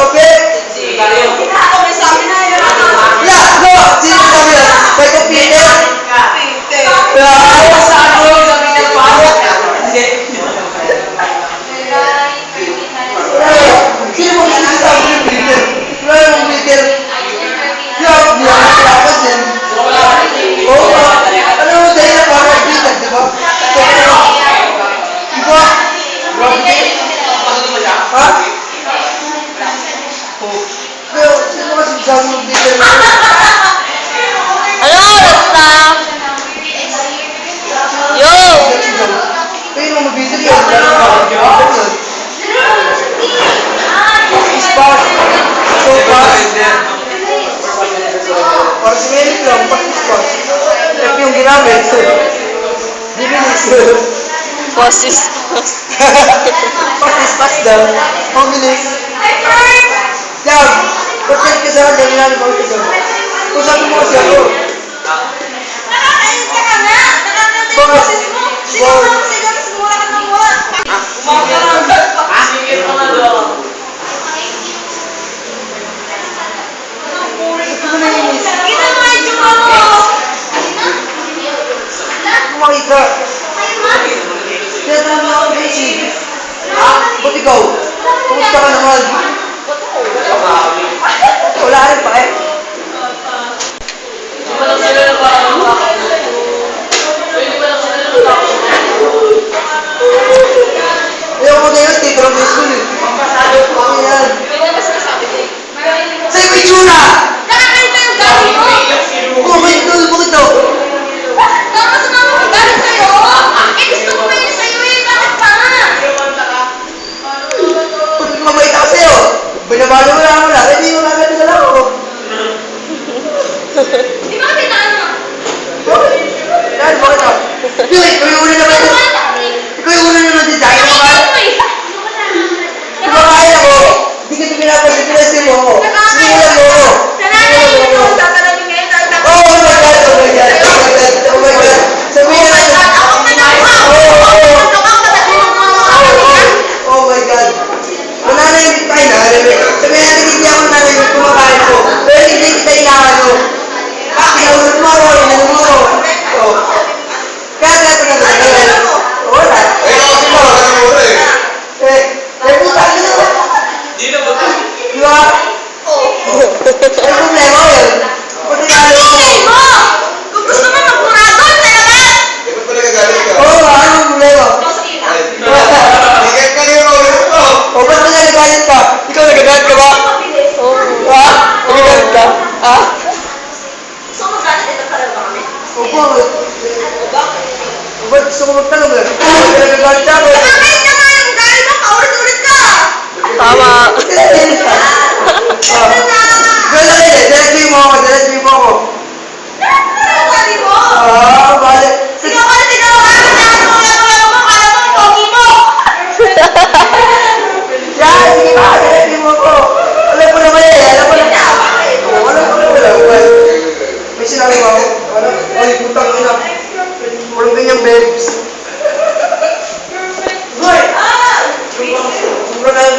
Sobe? Ako may sabi na yun. Yeah, no! Sino sabi yan? Kay ko Peter? Peter. Yeah! Sa ano, sabi niya pa. Hindi. Sino mo sinasabi ni Peter? Wala yung Peter. Yeah, hindi ako kalaban din. Oo ba? Ano mo dahil na parang Peter, di ba? Di ba? Ha? Pero, sino mo sinasabi ni Peter? Hello, basta. Yo! Pero mo mag-Peter yun. Is fast. So fast. Para si Merit lang, practice fast. Ito yung ginamit. Bibilis. Posis. Practice fast daw. Ang bilis. Yan. Protect ka sa akin. Ginamit mo ito. Kung sabi mo kasi ako. Makita. Kaya naman ako busy. Ba't ikaw? Kumusta ka naman? Wala rin pa eh. Ayaw mo na yun, tito ng school eh. Ayan. Sa'yo may tsura! Oh, may tulog mo ito. Kung mabait ako sa'yo, binabalo mo lang ako lang, hindi mo lang agad na ako. Dahil bakit ako? Ikaw yung una naman. Ikaw yung una naman din sa'yo. Di ba kaya ko? Hindi ka pinapansin mo ako. Hindi mo lang ako. Oh my God! Oh my God! Oh my God! Oh my God! Sabihin natin. Oh my God! Mananahimik tayo na. Sabihin natin hindi ako nananahimik kumakain ko. Pero hindi kita ilangan mo. Pinahulot mo ako. Inanong mo ako. Oh. Kaya tagal. Wala. Puta ka na. Di ba? May problema ko yun. Pati lalo ko. Oo, anong problema? O, ba't ka nagagalit ka? Ikaw nagagalit ka ba? Ha? Nagagalit ka? Ha? O, bakit? O, ba't gusto ko magtanong eh? Nagagalit ka ako. Tama. Diretso mo ako. Bale. Yan, sige ba? Diretso mo ako. Alam mo naman eh. Alam mo naman. May sinabi mo ako. Ay, putang ina. Walang ganyang babes. Hoy! Sobrang lang.